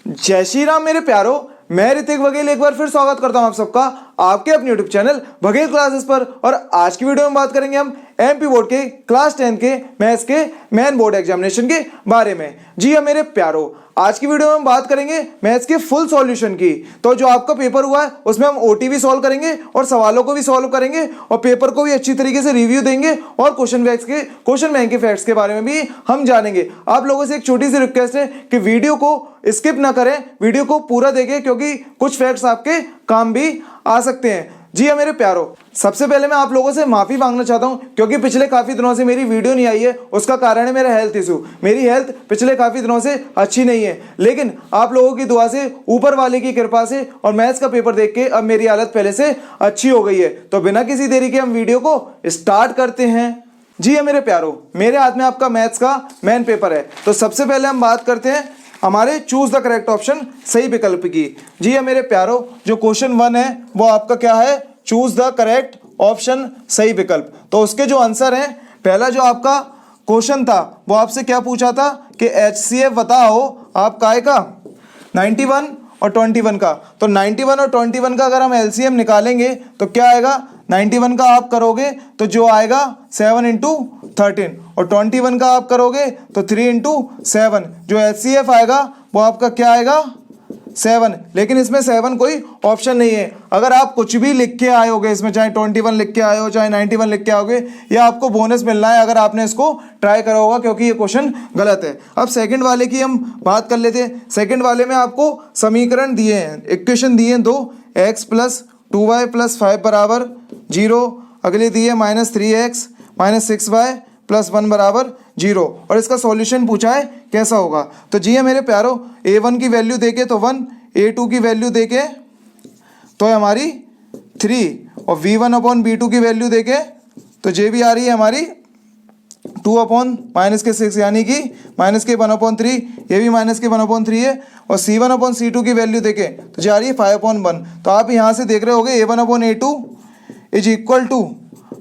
जय श्री राम मेरे प्यारो, मैं ऋतिक बघेल एक बार फिर स्वागत करता हूं आप सबका आपके अपने यूट्यूब चैनल बघेल क्लासेस पर। और आज की वीडियो में बात करेंगे हम एमपी बोर्ड के क्लास 10 के मैथ्स के मेन बोर्ड एग्जामिनेशन के बारे में। जी हाँ मेरे प्यारो, आज की वीडियो में हम बात करेंगे मैथ्स के फुल सॉल्यूशन की। तो जो आपका पेपर हुआ है उसमें हम ओटी भी सॉल्व करेंगे और सवालों को भी सॉल्व करेंगे और पेपर को भी अच्छी तरीके से रिव्यू देंगे और क्वेश्चन बैंक के फैक्ट्स के बारे में भी हम जानेंगे। आप लोगों से एक छोटी सी रिक्वेस्ट है कि वीडियो को स्किप ना करें, वीडियो को पूरा देखें क्योंकि कुछ फैक्ट्स आपके काम भी आ सकते हैं। जी हाँ मेरे प्यारो, सबसे पहले मैं आप लोगों से माफी मांगना चाहता हूं क्योंकि पिछले काफी दिनों से मेरी वीडियो नहीं आई है। उसका कारण है मेरा हेल्थ इशू। मेरी हेल्थ पिछले काफी दिनों से अच्छी नहीं है, लेकिन आप लोगों की दुआ से, ऊपर वाले की कृपा से और मैथ्स का पेपर देख के अब मेरी हालत पहले से अच्छी हो गई है। तो बिना किसी देरी के हम वीडियो को स्टार्ट करते हैं। जी हाँ मेरे प्यारो, मेरे हाथ में आपका मैथ्स का मेन पेपर है। तो सबसे पहले हम बात करते हैं हमारे चूज द करेक्ट ऑप्शन सही विकल्प की। जी हाँ मेरे प्यारो, जो क्वेश्चन 1 है वो आपका क्या है, चूज द करेक्ट ऑप्शन सही विकल्प। तो उसके जो आंसर हैं, पहला जो आपका क्वेश्चन था वो आपसे क्या पूछा था कि HCF बताओ आप काय का 91 और 21 का। तो 91 और 21 का अगर हम LCM निकालेंगे तो क्या आएगा, 91 का आप करोगे तो जो आएगा 7 इंटू 13 और 21 का आप करोगे तो 3 इंटू 7। जो HCF आएगा वो आपका क्या आएगा 7। लेकिन इसमें 7 कोई ऑप्शन नहीं है। अगर आप कुछ भी लिख के आए होगे इसमें, चाहे 21 लिख के आए हो चाहे 91 लिख के आओगे, या आपको बोनस मिलना है अगर आपने इसको ट्राई करा होगा क्योंकि ये क्वेश्चन गलत है। अब सेकंड वाले की हम बात कर लेते हैं। सेकंड वाले में आपको समीकरण दिए हैं, इक्वेशन दिए हैं 2, x प्लस 2y प्लस 5 बराबर 0। अगली दी है -3x माइनस 6y प्लस 1 बराबर 0 और इसका सॉल्यूशन पूछा है कैसा होगा। तो जी है मेरे प्यारो, a1 की वैल्यू देके तो 1, a2 की वैल्यू देके तो है हमारी 3 और v1 अपॉन v2 की वैल्यू देके तो जे भी आ रही है हमारी 2 अपॉन -6 यानी कि -1/3, ये भी -1/3 है। और c1 अपॉन c2 की वैल्यू देके तो जा रही है 5/1। तो आप यहाँ से देख रहे होगे a1 upon a2 is equal to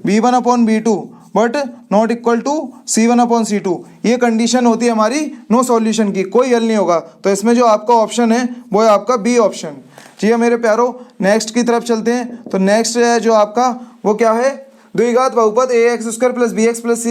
v1 upon v2 but not equal to c1 upon c2। ये कंडीशन होती है हमारी नो सॉल्यूशन की, कोई हल नहीं होगा। तो इसमें जो आपका ऑप्शन है वो है आपका बी ऑप्शन। जी है मेरे प्यारो, नेक्स्ट की तरफ चलते हैं। तो नेक्स्ट है जो आपका वो क्या है, द्विघात बहुपद ax² plus bx plus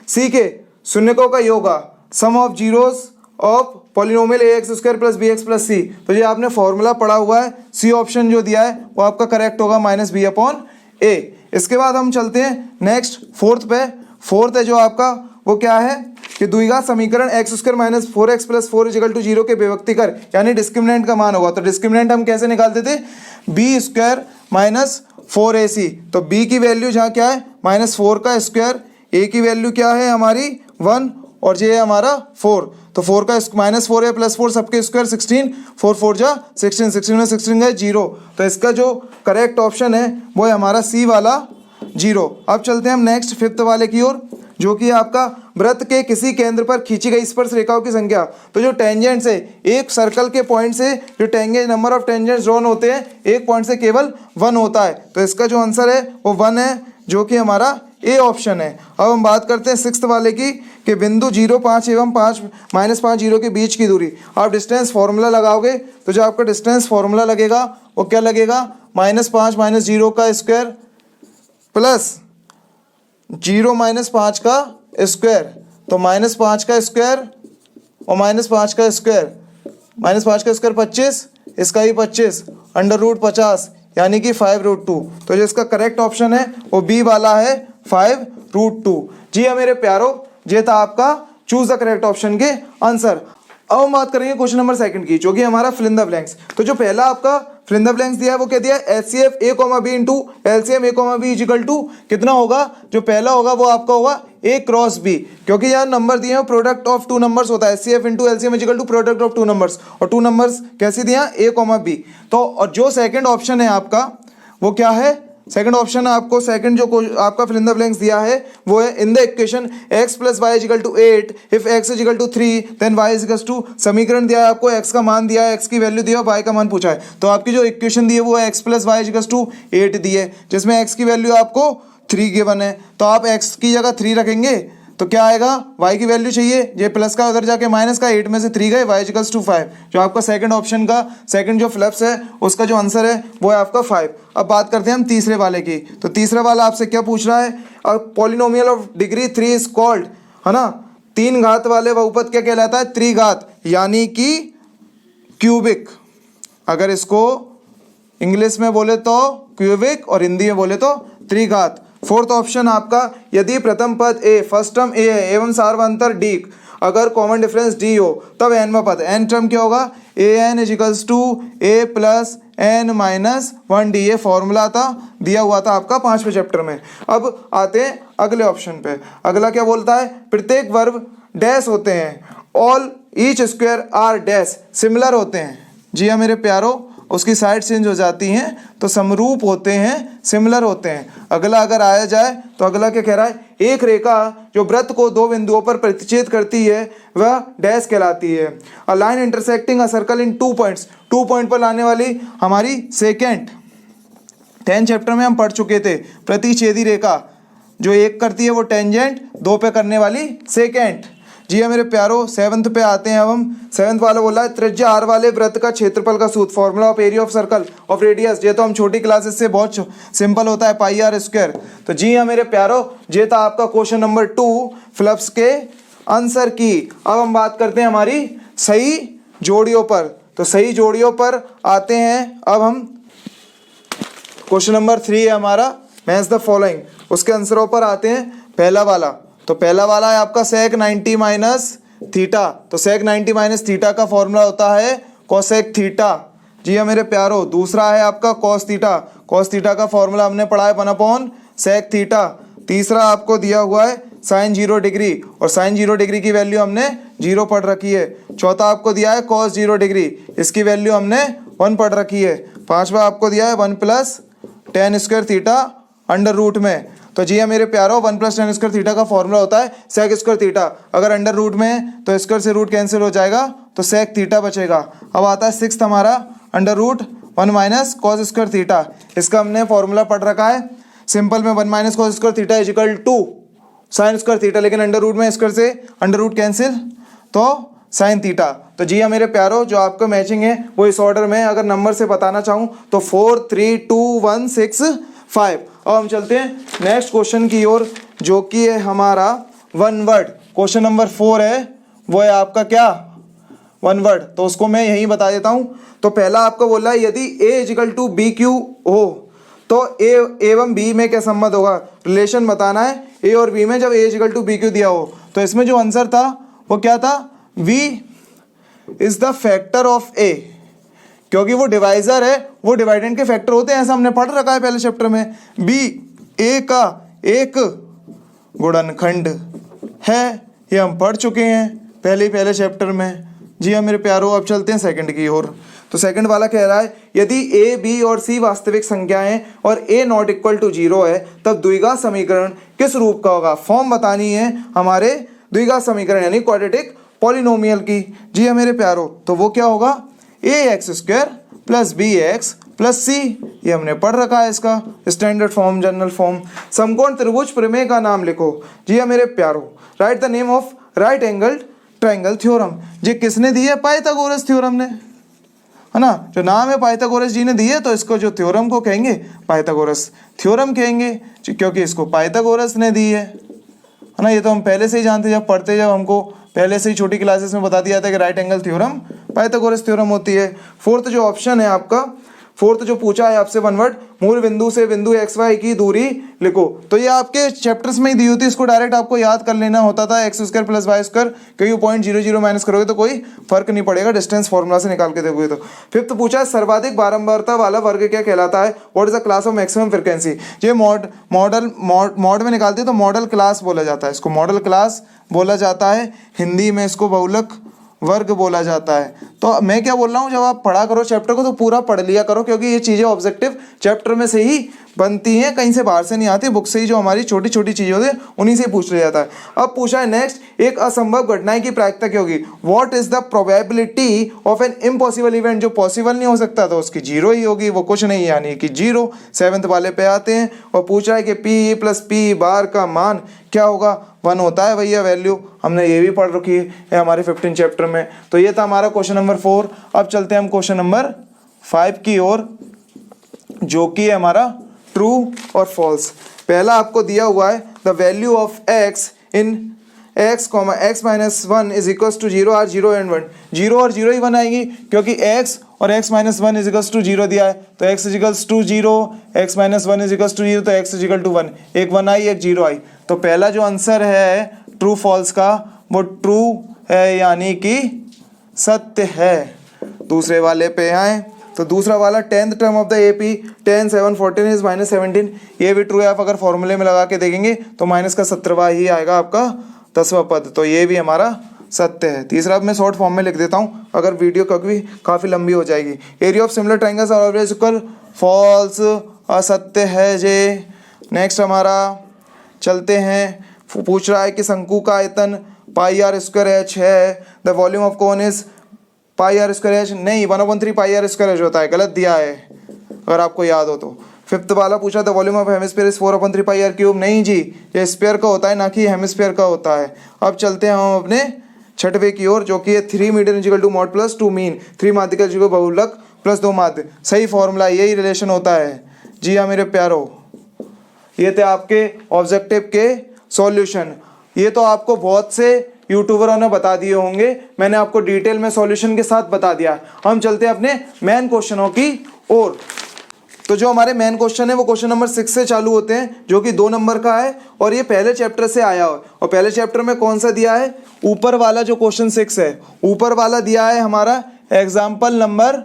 c के शून्यकों का योग, sum of zeros of polynomial ax² plus bx plus c। तो ये आपने फॉर्मूला पढ़ा हुआ है, सी ऑप्शन जो दिया है वो आपका करेक्ट होगा -b अपॉन a। इसके बाद हम चलते हैं नेक्स्ट फोर्थ पे। फोर्थ है जो आपका वो क्या है कि द्विघात समीकरण x² minus 4x plus 4 is equal to 0 के विभक्तिकर यानी डिस्क्रिमिनेंट का मान होगा। तो डिस्क्रिमिनेंट हम कैसे निकालते थे, b² माइनस 4ac। तो b की वैल्यू जहाँ क्या है -4 का स्क्वायर, a की वैल्यू क्या है हमारी 1 और ये है हमारा 4। तो 4 का -4 है प्लस 4 सबके स्क्वायर 16, 4 4 जा 16, 16 में 16 गए 0। तो इसका जो करेक्ट ऑप्शन है वो है हमारा सी वाला 0। अब चलते हैं हम नेक्स्ट फिफ्थ वाले की ओर, जो कि आपका वृत्त के किसी केंद्र पर खींची गई स्पर्श रेखाओं की संख्या। तो जो टेंजेंट्स है, एक सर्कल के पॉइंट से जो tangent number of tangents drawn होते हैं एक पॉइंट से केवल 1 होता है। तो इसका जो आंसर है वो 1 है, जो कि हमारा ए ऑप्शन है। अब हम बात करते हैं सिक्स्थ वाले की कि बिंदु 0, 5 एवं -5 0 के बीच की दूरी। आप डिस्टेंस फार्मूला लगाओगे तो जो आपका डिस्टेंस फार्मूला लगेगा वो क्या लगेगा, -5 माइनस 0 का स्क्वायर प्लस 0 माइनस 5 का स्क्वायर। तो -5 का स्क्वायर और -5 का स्क्वायर, -5 का स्क्वायर 25, इसका ही 25 √50 यानी कि 5√2। तो जो इसका करेक्ट ऑप्शन है वो बी वाला है 5√2। जी हाँ मेरे प्यारो, ये था आपका चूज द करेक्ट ऑप्शन के आंसर। अब हम बात करेंगे क्वेश्चन नंबर 2 की, जो कि हमारा फिल इन द ब्लैंक्स। तो जो पहला आपका फिल इन द ब्लैंक्स दिया है वो क्या दिया है, HCF a, b into LCM a, b equal to कितना होगा, जो पहला होगा वो आपका होगा a क्रॉस b, क्योंकि यहाँ नंबर दिए हैं प्रोडक्ट ऑफ 2 नंबर्स होता है। HCF into LCM equal to product of 2 numbers, और 2 नंबर्स कैसे दिया a, b। तो और जो सेकंड ऑप्शन है आपका वो क्या है, सेकंड ऑप्शन आपको सेकंड जो आपका फिल इन द ब्लैंक्स दिया है वो है in the equation x plus y equal to 8 if x equal to 3 then y equal to, समीकरण दिया है आपको, x का मान दिया है, x की वैल्यू दिया है, y का मान पूछा है। तो आपकी जो इक्वेशन दी है वो है x plus y equal to 8 दी है, जिसमें x की वैल्यू आपको 3 गिवन है। तो आप x की जगह 3 रखेंगे तो क्या आएगा, y की वैल्यू चाहिए, ये प्लस का उधर जाके माइनस का, 8 में से 3 गए, y इक्वल्स टू 5। जो आपका सेकंड ऑप्शन का सेकंड जो फ्लैप्स है उसका जो आंसर है वो है आपका 5। अब बात करते हैं हम तीसरे वाले की। तो तीसरा वाला आपसे क्या पूछ रहा है, polynomial of degree 3 is called, है ना, 3 घात वाले बहुपद क्या कहलाता है, त्रिघात, यानी कि क्यूबिक। अगर इसको इंग्लिश में बोले तो क्यूबिक और हिंदी में बोले तो त्रिघात। फोर्थ ऑप्शन आपका, यदि प्रथम पद ए, फर्स्ट टर्म ए है एवं सार्वंतर डी, अगर कॉमन डिफरेंस डी हो तब एनवा पद, एन टर्म क्या होगा, a n equals to a plus n minus 1 d, ये फॉर्मूला था, दिया हुआ था आपका 5वें चैप्टर में। अब आते हैं अगले ऑप्शन पे। अगला क्या बोलता है, प्रत्येक वर्ग डैश होते हैं, all each square are dash similar होते हैं। जी हाँ मेरे प्यारो, उसकी साइड चेंज हो जाती हैं तो समरूप होते हैं, सिमिलर होते हैं। अगला अगर आया जाए तो अगला क्या कह रहा है, एक रेखा जो वृत्त को 2 बिंदुओं पर प्रतिच्छेद करती है वह डैश कहलाती है। A line intersecting a circle in 2 points, 2 point पर लाने वाली हमारी सेकेंड 10 चैप्टर में हम पढ़ चुके थे। प्रतिच्छेदी रेखा जो एक करती है वो टेंजेंट, 2 पे करने वाली सेकेंड। जी हाँ मेरे प्यारो, 7th पे आते हैं अब हम। 7th वाला बोला है त्रिज्या आर वाले वृत्त का क्षेत्रफल का सूत्र, formula of area of circle of radius. ये तो हम छोटी क्लासेस से बहुत सिंपल होता है, पाई आर स्क्वायर। तो जी हाँ मेरे प्यारो, ये था आपका क्वेश्चन नंबर 2 फ्लप्स के आंसर की। अब हम बात करते हैं हमारी सही जोड़ियों पर। तो सही जोड़ियों पर आते हैं अब हम। क्वेश्चन नंबर 3 है हमारा, मैच द फॉलोइंग, उसके आंसरों पर आते हैं। पहला वाला, तो पहला वाला है आपका सेक 90 माइनस थीटा। तो सेक 90 माइनस थीटा का फॉर्मूला होता है कोसेक थीटा। जी हाँ मेरे प्यारो, दूसरा है आपका कॉस थीटा। कॉस थीटा का फॉर्मूला हमने पढ़ा है 1 सेक थीटा। तीसरा आपको दिया हुआ है साइन 0 डिग्री, और साइन 0 डिग्री की वैल्यू हमने 0 पढ़ रखी है। चौथा आपको दिया है कॉस 0 डिग्री, इसकी वैल्यू हमने 1 पढ़ रखी है। पांचवा आपको दिया है 1 plus ten square theta under root में। तो जी हाँ मेरे प्यारो, 1 प्लस टेन स्क्वायर थीटा का फॉर्मूला होता है सेक स्क्वायर थीटा। अगर अंडर रूट में है तो स्क्वायर से रूट कैंसिल हो जाएगा तो सेक थीटा बचेगा। अब आता है 6th हमारा, under root 1 minus cos square theta. इसका हमने फॉर्मूला पढ़ रखा है सिंपल में, 1 minus cos square theta is equal to sine square theta, लेकिन अंडर रूट में स्क्वायर से अंडर रूट कैंसिल तो साइन थीटा। तो जी हाँ मेरे प्यारो, जो आपका मैचिंग है वो इस ऑर्डर में, अगर नंबर से बताना चाहूँ तो 4 3 2 1 6 5। अब हम चलते हैं नेक्स्ट क्वेश्चन की ओर, जो कि है हमारा 1 वर्ड। क्वेश्चन नंबर 4 है, वो है आपका क्या, 1 वर्ड। तो उसको मैं यहीं बता देता हूँ। तो पहला आपको बोला है यदि ए इजिकल टू बी क्यू हो तो ए एवं बी में क्या संबंध होगा, रिलेशन बताना है ए और बी में जब ए इजिकल टू बी क्यू दिया हो। तो इसमें जो आंसर था वो क्या था, v is the factor of a, क्योंकि वो डिवाइजर है, वो डिवाइडेंड के फैक्टर होते हैं, ऐसा हमने पढ़ रखा है पहले चैप्टर में। बी ए का एक गुणनखंड है, ये हम पढ़ चुके हैं पहले चैप्टर में। जी हाँ मेरे प्यारो, अब चलते हैं सेकंड की ओर। तो सेकंड वाला कह रहा है यदि ए बी और सी वास्तविक संख्याएं और ए नॉट इक्वल टू 0 है तब द्विघात समीकरण किस रूप का होगा। फॉर्म बतानी है हमारे द्विघात समीकरण यानी क्वाड्रेटिक पॉलिनोमियल की। जी हाँ मेरे प्यारो, तो वो क्या होगा, a x square plus b x plus c, ये हमने पढ़ रखा है इसका स्टैंडर्ड फॉर्म, जनरल फॉर्म। समकोण त्रिभुज प्रमेय का नाम लिखो। जी हाँ मेरे प्यारो, right the name of right angled triangle theorem. ये किसने दी है, पाइथागोरस थ्योरम ने, है ना। जो नाम है पाइथागोरस जी ने दी है, तो इसको जो थ्योरम को कहेंगे पाइथागोरस थ्योरम कहेंगे, क्योंकि इसको पाइथागोरस ने दी है ना। ये तो हम पहले से ही जानते, जब पढ़ते जब हमको पहले से ही छोटी क्लासेस में बता दिया था कि right angle theorem Pythagoras theorem होती है। फोर्थ जो ऑप्शन है आपका, फोर्थ जो पूछा है आपसे 1 वर्ड, मूल बिंदु से बिंदु एक्स वाई की दूरी लिखो। तो ये आपके चैप्टर्स में ही दी होती, इसको डायरेक्ट आपको याद कर लेना होता था, x square plus y square, क्योंकि 0.00 माइनस करोगे तो कोई फर्क नहीं पड़ेगा, डिस्टेंस फॉर्मूला से निकाल के देखोगे तो। फिफ्थ पूछा है सर्वाधिक बारंबारता वाला वर्ग क्या कहलाता है, what is the class of maximum frequency. ये मॉड में निकालते हैं तो मॉडल क्लास बोला जाता है, इसको मॉडल क्लास बोला जाता है, हिंदी में इसको बहुलक वर्ग बोला जाता है। तो मैं क्या बोल रहा हूँ, जब आप पढ़ा करो चैप्टर को तो पूरा पढ़ लिया करो, क्योंकि ये चीज़ें ऑब्जेक्टिव चैप्टर में से ही बनती हैं, कहीं से बाहर से नहीं आती, बुक से ही जो हमारी छोटी छोटी चीज़ें होती हैं उन्हीं से पूछ लिया जाता है। अब पूछा है नेक्स्ट, एक असंभव घटना की प्रायिकता क्या होगी, what is the probability of an impossible event. जो पॉसिबल नहीं हो सकता तो उसकी 0 ही होगी, वो कुछ नहीं यानी कि 0। 7th वाले पे आते हैं और पूछ रहा है कि पी प्लस पी बार का मान क्या होगा, 1 होता है भैया वैल्यू, हमने ये भी पढ़ रखी है हमारे 15 चैप्टर में। तो ये था हमारा क्वेश्चन नंबर 4। अब चलते हैं हम क्वेश्चन नंबर 5 की ओर, जो कि है हमारा ट्रू और फॉल्स। पहला आपको दिया हुआ है the value of x in x, x minus 1 is equals to 0 or 0 and 1। 0 और 0 ही 1 आएंगी क्योंकि x और x minus 1 is equals to 0 दिया है, तो x is equals to 0, x minus 1 is equals to 0, तो x इज इक्वल टू 1। एक 1 आई एक 0 आई, तो पहला जो आंसर है ट्रू फॉल्स का वो ट्रू है, यानी कि सत्य है। दूसरे वाले पे आए तो दूसरा वाला 10th term of the AP 10 7 14 is minus 17, ये भी ट्रू है। आप अगर फॉर्मूले में लगा के देखेंगे तो माइनस का 17वां ही आएगा आपका 10वां पद, तो ये भी हमारा सत्य है। तीसरा मैं शॉर्ट फॉर्म में लिख देता हूँ अगर वीडियो क्योंकि काफ़ी लंबी हो जाएगी। Area of similar triangles are always equal, false, असत्य है जे। नेक्स्ट हमारा चलते हैं, पूछ रहा है कि शंकु का आयतन पाई आर स्क्वायर एच है, the volume of cone is pi r square h, नहीं 1/3 पाई आर स्क्वायर एच होता है, गलत दिया है अगर आपको याद हो तो। फिफ्थ वाला पूछा the volume of hemisphere is 4/3 pi r cube, नहीं जी ये स्फीयर का होता है ना कि हेमिस्फीयर का होता है। अब चलते हैं हम अपने छठवें की ओर, जो कि है 3 median equal to mode plus 2 mean, 3 माध्यिका इक्वल बहुलक प्लस 2 माध्य। सही फॉर्मूला, यही रिलेशन होता है जी हाँ मेरे प्यारो। ये थे आपके ऑब्जेक्टिव के सॉल्यूशन। ये तो आपको बहुत से यूट्यूबरों ने बता दिए होंगे, मैंने आपको डिटेल में सॉल्यूशन के साथ बता दिया। हम चलते हैं अपने मेन क्वेश्चनों की ओर। तो जो हमारे मेन क्वेश्चन है वो क्वेश्चन नंबर 6 से चालू होते हैं, जो कि 2 नंबर का है और ये पहले चैप्टर से आया है। और पहले चैप्टर में कौन सा दिया है, ऊपर वाला जो क्वेश्चन 6 है, ऊपर वाला दिया है हमारा एग्जाम्पल नंबर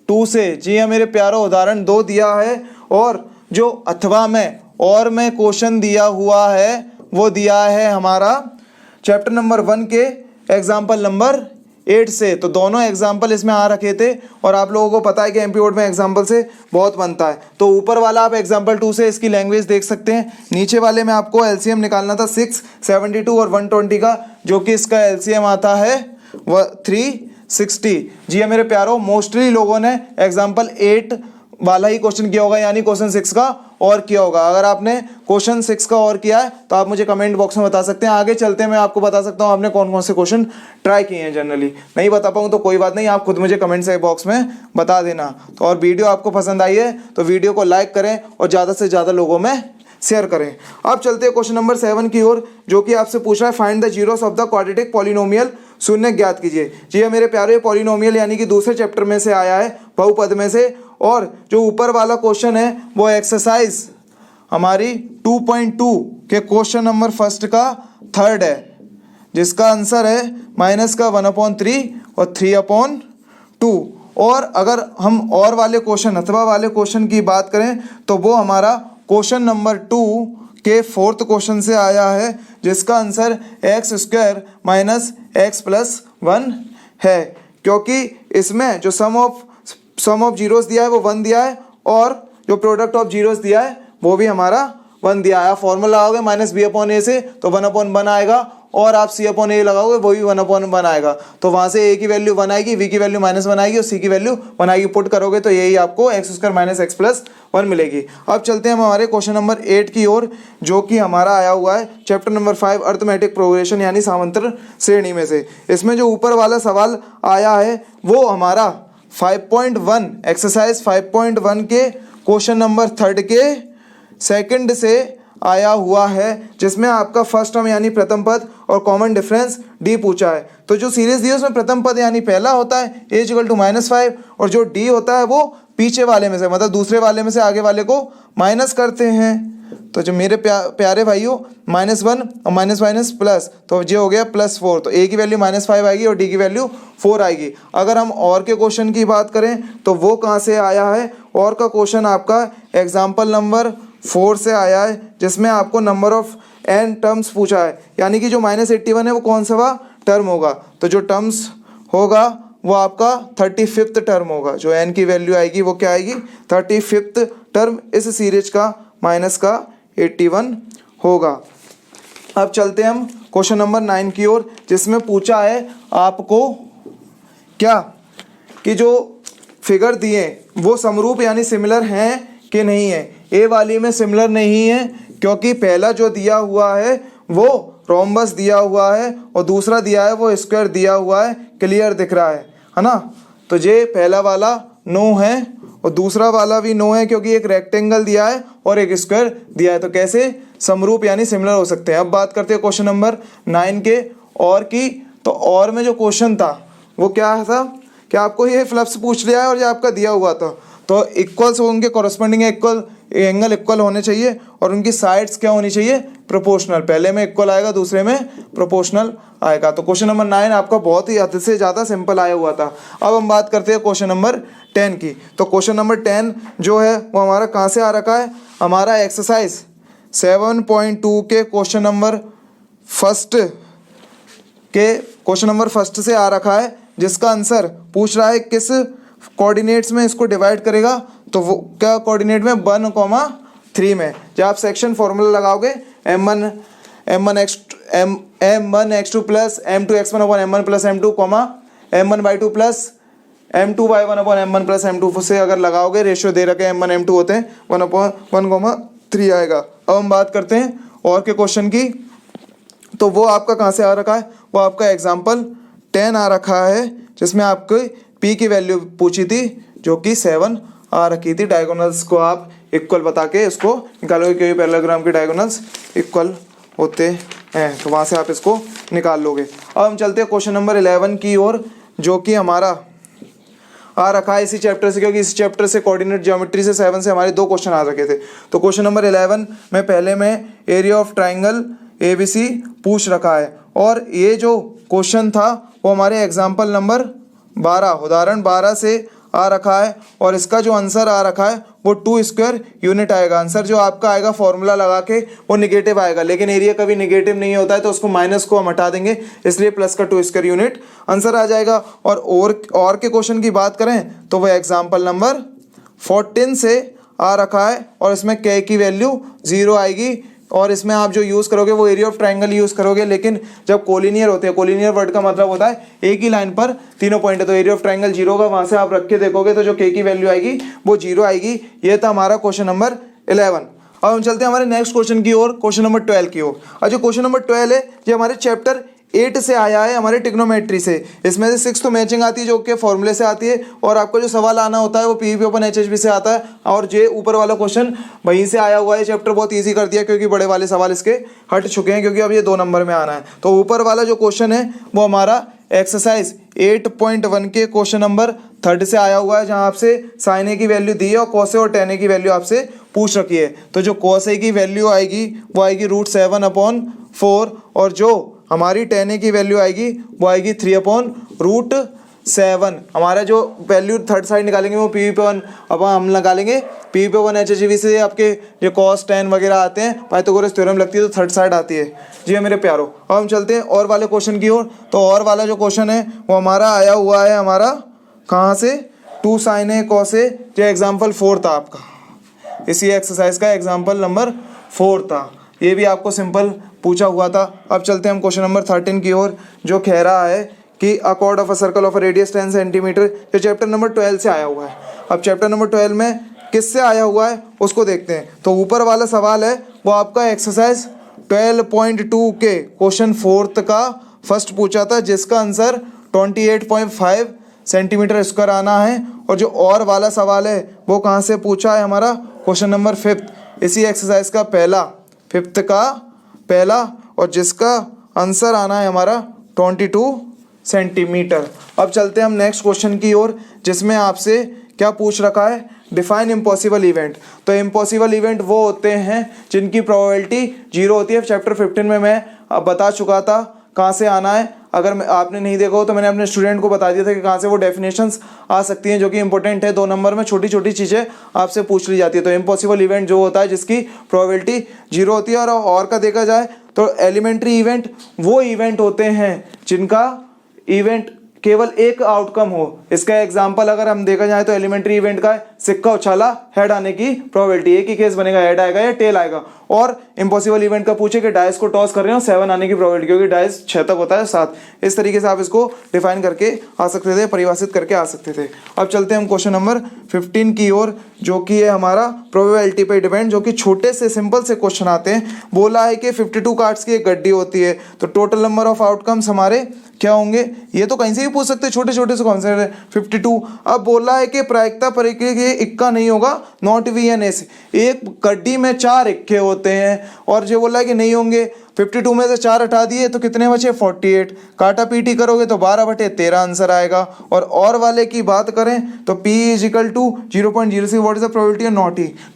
2 से। जी हाँ मेरे प्यारो, उदाहरण 2 दिया है, और जो अथवा में और में क्वेश्चन दिया हुआ है वो दिया है हमारा चैप्टर नंबर 1 के एग्जाम्पल नंबर 8 से। तो दोनों एग्जाम्पल इसमें आ रखे थे और आप लोगों को पता है कि एमपी बोर्ड में एग्जाम्पल से बहुत बनता है। तो ऊपर वाला आप एग्जाम्पल 2 से इसकी लैंग्वेज देख सकते हैं। नीचे वाले में आपको एलसीएम निकालना था 6, 72 और 120 का, जो कि इसका एलसीएम आता है 360। जी हाँ मेरे प्यारो, मोस्टली लोगों ने एग्जाम्पल 8 वाला ही क्वेश्चन किया होगा, यानी क्वेश्चन 6 का और किया होगा। अगर आपने क्वेश्चन 6 का और किया है तो आप मुझे कमेंट बॉक्स में बता सकते हैं। आगे चलते हैं, मैं आपको बता सकता हूँ आपने कौन कौन से क्वेश्चन ट्राई किए हैं। जनरली नहीं बता पाऊँ तो कोई बात नहीं, आप खुद मुझे कमेंट बॉक्स में बता देना। तो और वीडियो आपको पसंद आई है तो वीडियो को लाइक करें और ज़्यादा से ज़्यादा लोगों में शेयर करें। अब चलते हैं क्वेश्चन नंबर 7 की ओर, जो कि आपसे पूछ रहा है find the zeros of the quadratic polynomial, शून्य ज्ञात कीजिए। जी हाँ मेरे प्यारे, पॉलिनोमियल यानी कि दूसरे चैप्टर में से आया है, बहुपद में से। और जो ऊपर वाला क्वेश्चन है वो एक्सरसाइज हमारी 2.2 के क्वेश्चन नंबर 1 का 3rd है, जिसका आंसर है माइनस का 1/3 और 3/2। और अगर हम और वाले क्वेश्चन अथवा वाले क्वेश्चन की बात करें तो वो हमारा क्वेश्चन नंबर 2 के 4th क्वेश्चन से आया है, जिसका answer x² minus x plus 1 है। क्योंकि इसमें जो सम ऑफ जीरोस दिया है वो 1 दिया है, और जो प्रोडक्ट ऑफ जीरोस दिया है वो भी हमारा 1 दिया है। आप फॉर्मूला लगाओगे माइनस b/a से तो 1/1 आएगा, और आप c/a लगाओगे वो भी 1/1 आएगा। तो वहाँ से a की वैल्यू 1 आएगी, v की वैल्यू -1 आएगी और c की वैल्यू 1 आएगी। पुट करोगे तो यही आपको x² माइनस x प्लस 1 मिलेगी। अब चलते हैं हम हमारे क्वेश्चन नंबर 8 की ओर, जो कि हमारा आया हुआ है चैप्टर नंबर 5 अर्थमेटिक प्रोग्रेशन यानी सामांतर श्रेणी में से। इसमें जो ऊपर वाला सवाल आया है वो हमारा 5.1 एक्सरसाइज 5.1 के क्वेश्चन नंबर 3rd के 2nd से आया हुआ है, जिसमें आपका फर्स्ट टर्म यानी प्रथम पद और कॉमन डिफरेंस डी पूछा है। तो जो सीरीज दी है उसमें प्रथम पद यानी पहला होता है a = -5, और जो डी होता है वो पीछे वाले में से, मतलब दूसरे वाले में से आगे वाले को माइनस करते हैं। तो जो मेरे प्यारे भाइयों, -1 और माइनस प्लस, तो ये हो गया +4। तो a की वैल्यू -5 आएगी और d की वैल्यू 4 आएगी। अगर हम और के क्वेश्चन की बात करें तो वो कहाँ से आया है, और का क्वेश्चन आपका एग्जाम्पल नंबर 4 से आया है, जिसमें आपको नंबर ऑफ n टर्म्स पूछा है, यानी कि जो -81 है वो कौन सा टर्म होगा। तो जो टर्म्स होगा वो आपका 35th टर्म होगा। जो n की वैल्यू आएगी वो क्या आएगी, 35th टर्म इस सीरीज का माइनस का 81 होगा। अब चलते हैं हम क्वेश्चन नंबर 9 की ओर, जिसमें पूछा है आपको क्या कि जो फिगर दिए वो समरूप यानी सिमिलर हैं कि नहीं है। ए वाली में सिमिलर नहीं है, क्योंकि पहला जो दिया हुआ है वो रोम्बस दिया हुआ है और दूसरा दिया है वो स्क्वायर दिया हुआ है, क्लियर दिख रहा है ना। तो ये पहला वाला नो है और दूसरा वाला भी नो है, क्योंकि एक रेक्टेंगल दिया है और एक स्क्वायर दिया है। तो कैसे समरूप यानी सिमिलर हो सकते हैं। अब बात करते हैं क्वेश्चन नंबर 9 के और की। तो और में जो क्वेश्चन था वो क्या था कि आपको ये फ्लक्स पूछ लिया है और ये आपका दिया हुआ था। तो इक्वल्स उनके कॉरस्पॉन्डिंग इक्वल एंगल इक्वल होने चाहिए और उनकी साइड्स क्या होनी चाहिए, प्रोपोर्शनल। पहले में इक्वल आएगा, दूसरे में प्रोपोर्शनल आएगा। तो क्वेश्चन नंबर 9 आपका बहुत ही हद से ज़्यादा सिंपल आया हुआ था। अब हम बात करते हैं क्वेश्चन नंबर 10 की। तो क्वेश्चन नंबर 10 जो है वो हमारा कहाँ से आ रखा है, हमारा एक्सरसाइज 7.2 के क्वेश्चन नंबर फर्स्ट से आ रखा है, जिसका आंसर पूछ रहा है किस कोऑर्डिनेट्स में इसको डिवाइड करेगा। तो वो क्या कोऑर्डिनेट में 1,3 में। जब आप सेक्शन फॉर्मूला लगाओगे m1x2 plus m2x1 upon m1 plus m2 m1/2 plus m2/1 upon m1 plus m2 से अगर लगाओगे, रेशियो दे रखे m1 m2 होते हैं, 1/1,3 आएगा। अब हम बात करते हैं और के क्वेश्चन की। तो वो आपका कहाँ से आ रखा है, वो आपका एग्जाम्पल 10 आ रखा है, जिसमें आपको p की वैल्यू पूछी थी जो कि 7 आ रखी थी। डायगोनल्स को आप इक्वल बता के इसको निकालोगे, क्योंकि पैरेललोग्राम के डायगोनल्स इक्वल होते हैं, तो वहाँ से आप इसको निकाल लोगे। अब हम चलते हैं क्वेश्चन नंबर 11 की ओर, जो कि हमारा आ रखा है इसी चैप्टर से, क्योंकि इसी चैप्टर से कोऑर्डिनेट ज्योमेट्री से 7 से हमारे 2 क्वेश्चन आ रखे थे। तो क्वेश्चन नंबर 11 में पहले में एरिया ऑफ ट्राइंगल ABC पूछ रखा है, और ये जो क्वेश्चन था वो हमारे एग्जाम्पल नंबर 12 उदाहरण 12 से आ रखा है, और इसका जो आंसर आ रखा है वो 2 स्क्वायर यूनिट आएगा। आंसर जो आपका आएगा फॉर्मूला लगा के वो निगेटिव आएगा, लेकिन एरिया कभी निगेटिव नहीं होता है, तो उसको माइनस को हम हटा देंगे, इसलिए प्लस का 2 स्क्वायर यूनिट आंसर आ जाएगा। और के क्वेश्चन की बात करें तो वह एग्जाम्पल नंबर 14 से आ रखा है, और इसमें k की वैल्यू 0 आएगी, और इसमें आप जो यूज़ करोगे वो एरिया ऑफ ट्राइंगल यूज़ करोगे। लेकिन जब कोलिनियर होते हैं, कोलिनियर वर्ड का मतलब होता है एक ही लाइन पर तीनों पॉइंट है, तो एरिया ऑफ ट्राइंगल 0 होगा, वहाँ से आप रख के देखोगे तो जो k की वैल्यू आएगी वो 0 आएगी। ये था हमारा क्वेश्चन नंबर 11। अब हम चलते हैं हमारे नेक्स्ट क्वेश्चन की ओर, क्वेश्चन नंबर 12 की ओर। और जो क्वेश्चन नंबर 12 है ये हमारे चैप्टर 8 से आया है, हमारे ट्रिग्नोमेट्री से। इसमें से 6 तो मैचिंग आती है जो कि फॉर्मूले से आती है, और आपको जो सवाल आना होता है वो PVP/HHP से आता है। और ये ऊपर वाला क्वेश्चन वहीं से आया हुआ है। चैप्टर बहुत इजी कर दिया, क्योंकि बड़े वाले सवाल इसके हट चुके हैं, क्योंकि अब ये 2 नंबर में आना है। तो ऊपर वाला जो क्वेश्चन है वो हमारा एक्सरसाइज 8.1 के क्वेश्चन नंबर 3 से आया हुआ है, जहाँ आपसे साइन ए की वैल्यू दी है और कॉस ए और टेन ए की वैल्यू आपसे पूछ रखी है। तो जो कॉस ए की वैल्यू आएगी वो आएगी √7/4, और जो हमारी टेन ए की वैल्यू आएगी वो आएगी 3/√7। हमारा जो वैल्यू थर्ड साइड निकालेंगे वो PVP1 अब हम निकालेंगे PVP1/HHP से। आपके जो कॉस टेन वगैरह आते हैं, पाइथागोरस थ्योरम लगती है तो थर्ड साइड आती है। जी हाँ मेरे प्यारो, अब हम चलते हैं और वाले क्वेश्चन की ओर। तो और वाला जो क्वेश्चन है वो हमारा आया हुआ है, हमारा कहाँ से, 2 sin A cos A, जो एग्जाम्पल 4 था आपका, इसी एक्सरसाइज का एग्जाम्पल नंबर 4 था। ये भी आपको सिंपल पूछा हुआ था। अब चलते हैं हम क्वेश्चन नंबर 13 की ओर, जो कह रहा है कि अ cord of a circle of a radius 10 centimetre, जो चैप्टर नंबर 12 से आया हुआ है। अब चैप्टर नंबर 12 में किससे आया हुआ है उसको देखते हैं। तो ऊपर वाला सवाल है वो आपका एक्सरसाइज 12.2 के क्वेश्चन 4 का फर्स्ट पूछा था, जिसका आंसर 28.5 सेंटीमीटर स्क्वायर आना है। और जो और वाला सवाल है वो कहाँ से पूछा है, हमारा क्वेश्चन नंबर 5 इसी एक्सरसाइज का फिफ्थ का पहला, और जिसका आंसर आना है हमारा 22 सेंटीमीटर। अब चलते हैं हम नेक्स्ट क्वेश्चन की ओर, जिसमें आपसे क्या पूछ रखा है, डिफाइन इम्पॉसिबल इवेंट। तो इम्पॉसिबल इवेंट वो होते हैं जिनकी प्रोबेबिलिटी 0 होती है। चैप्टर 15 में मैं बता चुका था कहाँ से आना है। अगर आपने नहीं देखा हो तो मैंने अपने स्टूडेंट को बता दिया था कि कहाँ से वो डेफिनेशंस आ सकती हैं, जो कि इंपॉर्टेंट है। 2 नंबर में छोटी छोटी चीज़ें आपसे पूछ ली जाती है। तो इम्पॉसिबल इवेंट जो होता है जिसकी प्रोबेबिलिटी 0 होती है। और का देखा जाए तो एलिमेंट्री इवेंट वो इवेंट होते हैं जिनका इवेंट केवल एक आउटकम हो। इसका एग्जाम्पल अगर हम देखा जाए तो एलिमेंट्री इवेंट का सिक्का उछाला, हेड आने की प्रोबेबिलिटी। एक ही केस बनेगा, हेड आएगा या टेल आएगा। और इम्पॉसिबल इवेंट का पूछे कि डाइस को टॉस कर रहे हो 7 आने की प्रोबेबिलिटी, क्योंकि डाइस 6 तक होता है 7। इस तरीके से आप इसको डिफाइन करके आ सकते थे, परिभाषित करके आ सकते थे। अब चलते हैं हम क्वेश्चन नंबर 15 की ओर, जो कि है हमारा प्रोबेबिलिटी पे डिपेंड, जो कि छोटे से सिंपल से क्वेश्चन आते हैं। बोला है कि 52 कार्ड्स की एक गड्डी होती है, तो टोटल नंबर ऑफ आउटकम्स हमारे क्या होंगे। ये तो कहीं से भी पूछ सकते हैं, छोटे छोटे से कॉन्सेप्ट है 52। अब बोला है कि प्रायिकता परीक्षण के इक्का नहीं होगा, नॉट वी एन एस। एक गड्डी में 4 इक्के होते हैं और जो बोला है कि नहीं होंगे। 52 में से 4 हटा दिए तो कितने बचे 48। काटा पीटी करोगे तो 12/13 आंसर आएगा। और वाले की बात करें तो P is equal to 0.06। What is the probability of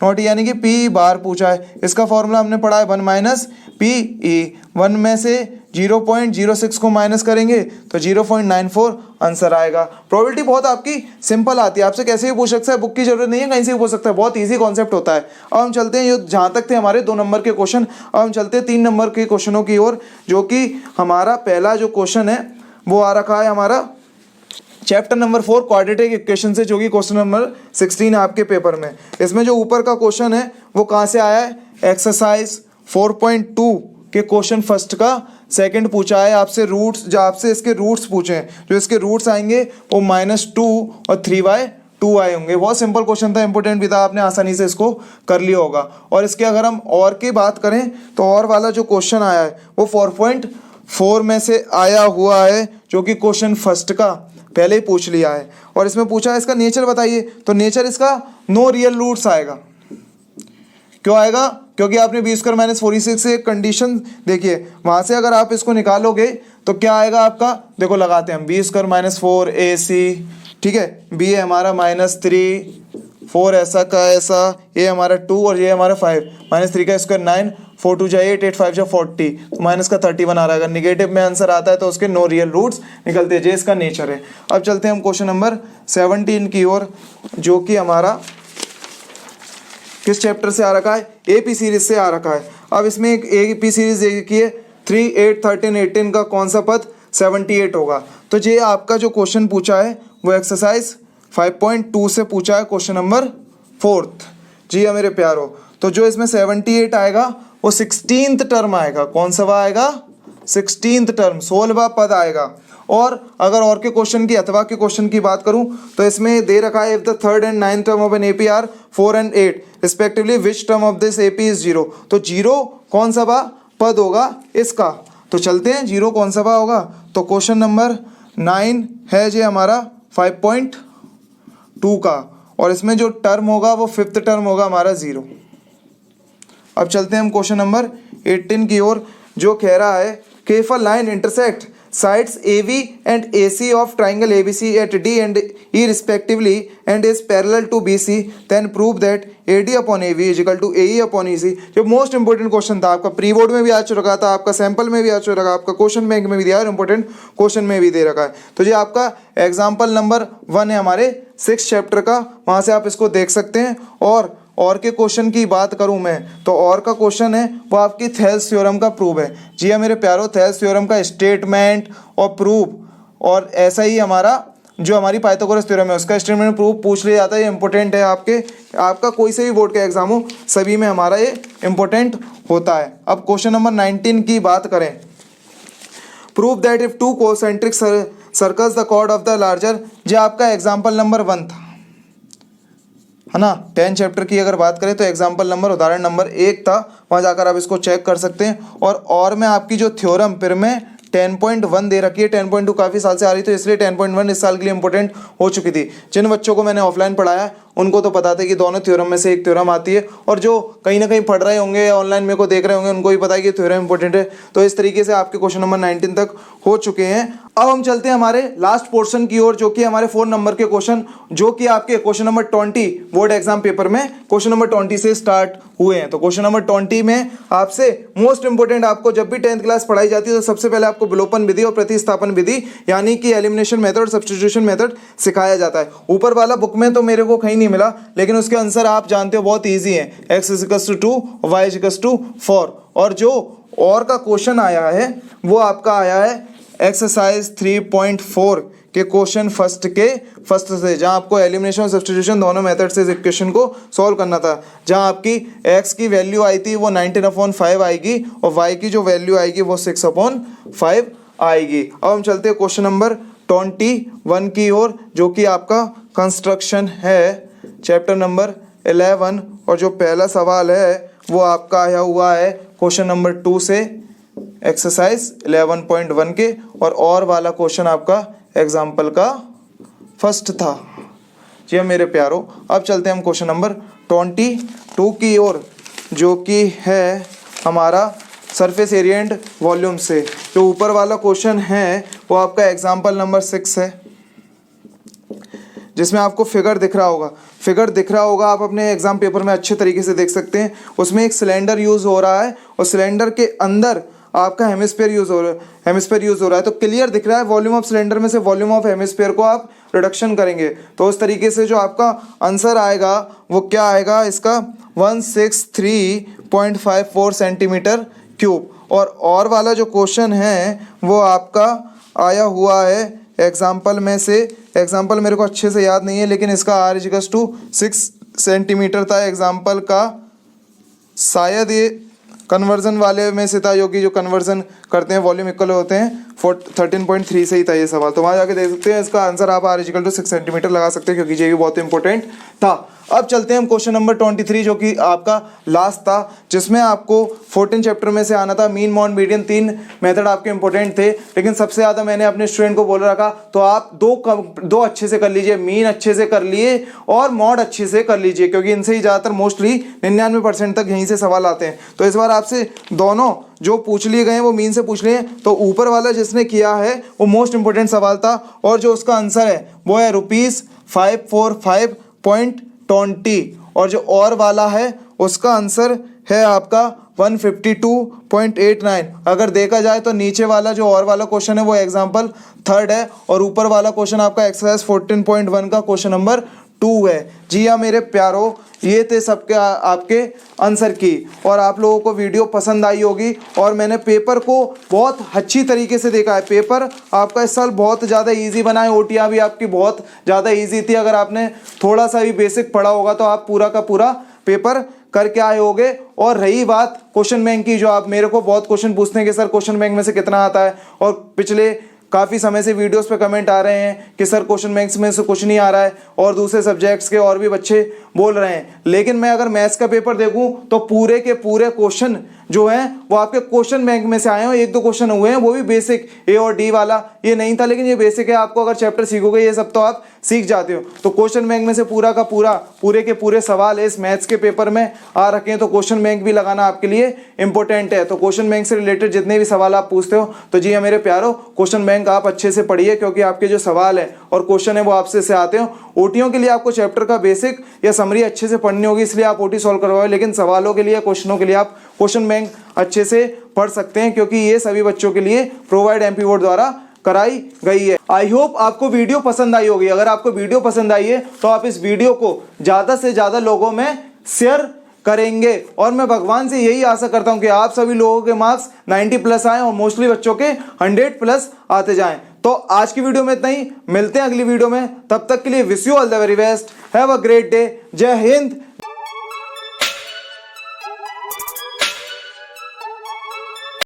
not E, यानी कि P बार पूछा है। इसका फॉर्मूला हमने पढ़ा है 1 माइनस PE। 1 में से 0.06 को माइनस करेंगे तो 0.94 आंसर आएगा। प्रोबेबिलिटी बहुत आपकी सिंपल आती है, आपसे कैसे भी पूछ सकता है, बुक की जरूरत नहीं है, कहीं से भी पूछ सकता है, बहुत इजी कॉन्सेप्ट होता है। अब हम चलते हैं, ये जहाँ तक थे हमारे 2 नंबर के क्वेश्चन। अब हम चलते हैं 3 नंबर के क्वेश्चनों की ओर, जो कि हमारा पहला जो क्वेश्चन है वो आ रखा है हमारा चैप्टर नंबर 4 क्वाड्रेटिक इक्वेशन से, जो कि क्वेश्चन नंबर 16 है आपके पेपर में। इसमें जो ऊपर का क्वेश्चन है वो कहाँ से आया है, एक्सरसाइज 4.2 के क्वेश्चन फर्स्ट का सेकंड पूछा है आपसे। रूट्स, जो आपसे इसके रूट्स पूछे हैं, जो इसके रूट्स आएंगे वो -2 और 3/2 आए होंगे। बहुत सिंपल क्वेश्चन था, इंपॉर्टेंट भी था, आपने आसानी से इसको कर लिया होगा। और इसके अगर हम और की बात करें तो और वाला जो क्वेश्चन आया है वो 4.4 में से आया हुआ है, जो कि क्वेश्चन फर्स्ट का पहले ही पूछ लिया है। और इसमें पूछा है इसका नेचर बताइए, तो नेचर इसका नो रियल रूट्स आएगा। क्यों आएगा, क्योंकि आपने b² - 46 से एक कंडीशन देखिए, वहाँ से अगर आप इसको निकालोगे तो क्या आएगा आपका, देखो लगाते हैं हम b² - 4 AC, ठीक है। b है हमारा -3, 4 ऐसा का ऐसा, ये हमारा 2 और ये हमारा 5, -3 का स्क्वायर 9, 4 2 8, 8 5 40, तो माइनस का 31 आ रहा है। अगर निगेटिव में आंसर आता है तो उसके नो रियल रूट्स निकलते हैं, जो इसका नेचर है। अब चलते हैं हम क्वेश्चन नंबर 17 की ओर, जो कि हमारा किस चैप्टर से आ रखा है, AP सीरीज से आ रखा है। अब इसमें एक AP सीरीज देखिए, 3 8 13 18 का कौन सा पद 78 होगा। तो ये आपका जो क्वेश्चन पूछा है वो एक्सरसाइज 5.2 से पूछा है, क्वेश्चन नंबर 4। जी हाँ मेरे प्यारो, तो जो इसमें 78 आएगा वो 16th टर्म आएगा। कौन सा आएगा, 16th टर्म, 16वां पद आएगा। और अगर और के क्वेश्चन की, अथवा के क्वेश्चन की बात करूं तो इसमें दे रखा है, if the 3rd and 9th term of an AP are 4 and 8 respectively which term of this AP is 0। तो 0 कौन सा पद होगा इसका, तो चलते हैं 0 कौन सा होगा। तो क्वेश्चन नंबर 9 है जी हमारा 5.2 का, और इसमें जो टर्म होगा वो 5th टर्म होगा हमारा 0। अब चलते हैं हम क्वेश्चन नंबर 18 की ओर, जो कह रहा है कि if a line intersect sides AV and AC of triangle ABC at D and E respectively and is parallel to BC, then prove that AD upon AV is equal to AE upon EC। जो most important question था आपका, pre board में भी आ चुका था, आपका sample में भी आ चुका है, आपका क्वेश्चन बैंक में भी दिया है और इंपॉर्टेंट क्वेश्चन में भी दे रखा है। तो ये आपका एग्जाम्पल नंबर 1 है हमारे 6 चैप्टर का, वहाँ से आप इसको देख सकते हैं। और के क्वेश्चन की बात करूं मैं तो और का क्वेश्चन है वो आपकी थेल्स थ्योरम का प्रूफ है। जी हाँ मेरे प्यारो, थेल्स थ्योरम का स्टेटमेंट और प्रूफ, और ऐसा ही हमारा जो हमारी पाइथागोरस थ्योरम है उसका स्टेटमेंट प्रूफ पूछ लिया जाता है। ये इंपॉर्टेंट है आपका कोई से भी बोर्ड का एग्जाम हो, सभी में हमारा ये इंपॉर्टेंट होता है। अब क्वेश्चन नंबर 19 की बात करें, proof that if 2 concentric circles the chord of the larger, जो आपका एग्जाम्पल नंबर 1 था, है ना। 10 चैप्टर की अगर बात करें तो एग्जाम्पल नंबर, उदाहरण नंबर 1 था, वहाँ जाकर आप इसको चेक कर सकते हैं। और में आपकी जो थ्योरम फिर में 10.1 दे रखी है, 10.2 काफ़ी साल से आ रही, तो इसलिए 10.1 इस साल के लिए इंपॉर्टेंट हो चुकी थी। जिन बच्चों को मैंने ऑफलाइन पढ़ाया उनको तो पता था कि दोनों थ्योरम में से एक थ्योरम आती है, और जो कहीं ना कहीं पढ़ रहे होंगे या ऑनलाइन मेरे को देख रहे होंगे उनको भी पता है कि थ्योरम इंपॉर्टेंट है। तो इस तरीके से आपके क्वेश्चन नंबर 19 तक हो चुके हैं। अब हम चलते हैं हमारे लास्ट पोर्शन की ओर, जो कि हमारे 4 नंबर के क्वेश्चन, जो कि आपके question number 20 board exam paper में क्वेश्चन नंबर 20 से स्टार्ट हुए हैं। तो क्वेश्चन नंबर 20 में आपसे मोस्ट इंपोर्टेंट, आपको जब भी 10th क्लास पढ़ाई जाती है तो सबसे पहले आपको विलोपन विधि और प्रतिस्थापन विधि यानी कि एलिमिनेशन मेथड और सब्स्टिट्यूशन मेथड सिखाया जाता है। ऊपर वाला बुक में तो मेरे को कहीं नहीं मिला, लेकिन उसके आंसर आप जानते हो बहुत ईजी है, x = 2 y = 4। और जो और का क्वेश्चन आया है वो आपका आया है एक्सरसाइज 3.4 के क्वेश्चन फर्स्ट से, जहाँ आपको एलिमिनेशन और सब्स्टिट्यूशन दोनों मेथड से इस इक्वेशन को सॉल्व करना था। जहाँ आपकी x की वैल्यू आई थी वो 19/5 आएगी और y की जो वैल्यू आएगी वो 6/5 आएगी। अब हम चलते हैं क्वेश्चन नंबर 21 की ओर, जो कि आपका कंस्ट्रक्शन है चैप्टर नंबर 11, और जो पहला सवाल है वो आपका आया हुआ है क्वेश्चन नंबर 2 से एक्सरसाइज 11.1 के, और वाला क्वेश्चन आपका एग्जाम्पल का फर्स्ट था। जी हाँ मेरे प्यारो, अब चलते हैं हम क्वेश्चन नंबर 22 की ओर, जो कि है हमारा सरफेस एरिया एंड वॉल्यूम से। जो ऊपर वाला क्वेश्चन है वो आपका एग्जाम्पल नंबर 6 है, जिसमें आपको फिगर दिख रहा होगा। आप अपने एग्जाम पेपर में अच्छे तरीके से देख सकते हैं। उसमें एक सिलेंडर यूज़ हो रहा है और सिलेंडर के अंदर आपका हेमिस्फीयर यूज़ हो रहा है। तो क्लियर दिख रहा है वॉल्यूम ऑफ सिलेंडर में से वॉल्यूम ऑफ हेमिस्फीयर को आप रिडक्शन करेंगे तो उस तरीके से जो आपका आंसर आएगा वो क्या आएगा, इसका 163.54 सेंटीमीटर क्यूब। और वाला जो क्वेश्चन है वो आपका आया हुआ है एग्जाम्पल में से, एग्जाम्पल मेरे को अच्छे से याद नहीं है, लेकिन इसका r=6 सेंटीमीटर था एग्जाम्पल का। शायद ये कन्वर्जन वाले में से था, जो कन्वर्जन करते हैं वॉल्यूम इक्वल होते हैं 13.3 से ही था ये सवाल। तो वहाँ जाके देख सकते हैं इसका आंसर आप r=6 सेंटीमीटर लगा सकते हैं, क्योंकि ये भी बहुत इंपॉर्टेंट था। अब चलते हैं हम क्वेश्चन नंबर 23, जो कि आपका लास्ट था, जिसमें आपको 14 चैप्टर में से आना था। मीन मॉड मीडियन 3 मेथड आपके इंपॉर्टेंट थे, लेकिन सबसे ज़्यादा मैंने अपने स्टूडेंट को बोल रखा तो आप दो अच्छे से कर लीजिए, मीन अच्छे से कर लिए और मॉड अच्छे से कर लीजिए, क्योंकि इनसे ही ज़्यादातर मोस्टली 99% तक यहीं से सवाल आते हैं। तो इस बार आपसे दोनों जो पूछ लिए गए हैं वो मीन से पूछ लिए। तो ऊपर वाला जिसने किया है वो मोस्ट इंपॉर्टेंट सवाल था, और जो उसका आंसर है वो है ₹545.20, और जो और वाला है उसका आंसर है आपका 152.89। अगर देखा जाए तो नीचे वाला जो और वाला क्वेश्चन है वो एग्जाम्पल 3 है, और ऊपर वाला क्वेश्चन आपका एक्सरसाइज 14.1 का क्वेश्चन नंबर 2 है। जी हाँ मेरे प्यारो, ये थे सबके आपके आंसर की, और आप लोगों को वीडियो पसंद आई होगी। और मैंने पेपर को बहुत अच्छी तरीके से देखा है। पेपर आपका इस साल बहुत ज़्यादा इजी बना है। ओटियाँ भी आपकी बहुत ज़्यादा इजी थी। अगर आपने थोड़ा सा भी बेसिक पढ़ा होगा तो आप पूरा का पूरा पेपर करके आए होगे। और रही बात क्वेश्चन बैंक की, जो आप मेरे को बहुत क्वेश्चन पूछते हैं कि सर क्वेश्चन बैंक में से कितना आता है, और पिछले काफ़ी समय से वीडियोस पे कमेंट आ रहे हैं कि सर क्वेश्चन बैंक्स में से कुछ नहीं आ रहा है, और दूसरे सब्जेक्ट्स के और भी बच्चे बोल रहे हैं। लेकिन मैं अगर मैथ्स का पेपर देखूं तो पूरे के पूरे क्वेश्चन जो हैं वो आपके क्वेश्चन बैंक में से आए हैं। 1-2 क्वेश्चन हुए हैं, वो भी बेसिक ए और डी वाला, ये नहीं था, लेकिन ये बेसिक है। आपको अगर चैप्टर सीखोगे ये सब तो आप सीख जाते हो। तो क्वेश्चन बैंक में से पूरा का पूरा पूरे के पूरे सवाल इस मैथ्स के पेपर में आ रखे हैं। तो क्वेश्चन बैंक भी लगाना आपके लिए इंपॉर्टेंट है। तो क्वेश्चन बैंक से रिलेटेड जितने भी सवाल आप पूछते हो तो जी हाँ मेरे प्यारो, क्वेश्चन बैंक आप अच्छे से पढ़िए, क्योंकि आपके जो सवाल है और क्वेश्चन है वो आपसे से आते हो। ओटीओ के लिए आपको चैप्टर का बेसिक या समरी अच्छे से पढ़नी होगी, इसलिए आप ओटी सॉल्व करवाओ। लेकिन सवालों के लिए, क्वेश्चनों के लिए आप क्वेश्चन बैंक अच्छे से पढ़ सकते हैं, क्योंकि ये सभी बच्चों के लिए प्रोवाइड एमपी बोर्ड द्वारा कराई गई है। आई होप आपको वीडियो पसंद आई होगी। अगर आपको वीडियो पसंद आई है तो आप इस वीडियो को ज़्यादा से ज़्यादा लोगों में शेयर करेंगे, और मैं भगवान से यही आशा करता हूं कि आप सभी लोगों के मार्क्स 90+ आए और मोस्टली बच्चों के 100+ आते जाएं। तो आज की वीडियो में इतना ही, मिलते हैं अगली वीडियो में। तब तक के लिए wish you all the very best, have a great day. जय हिंद,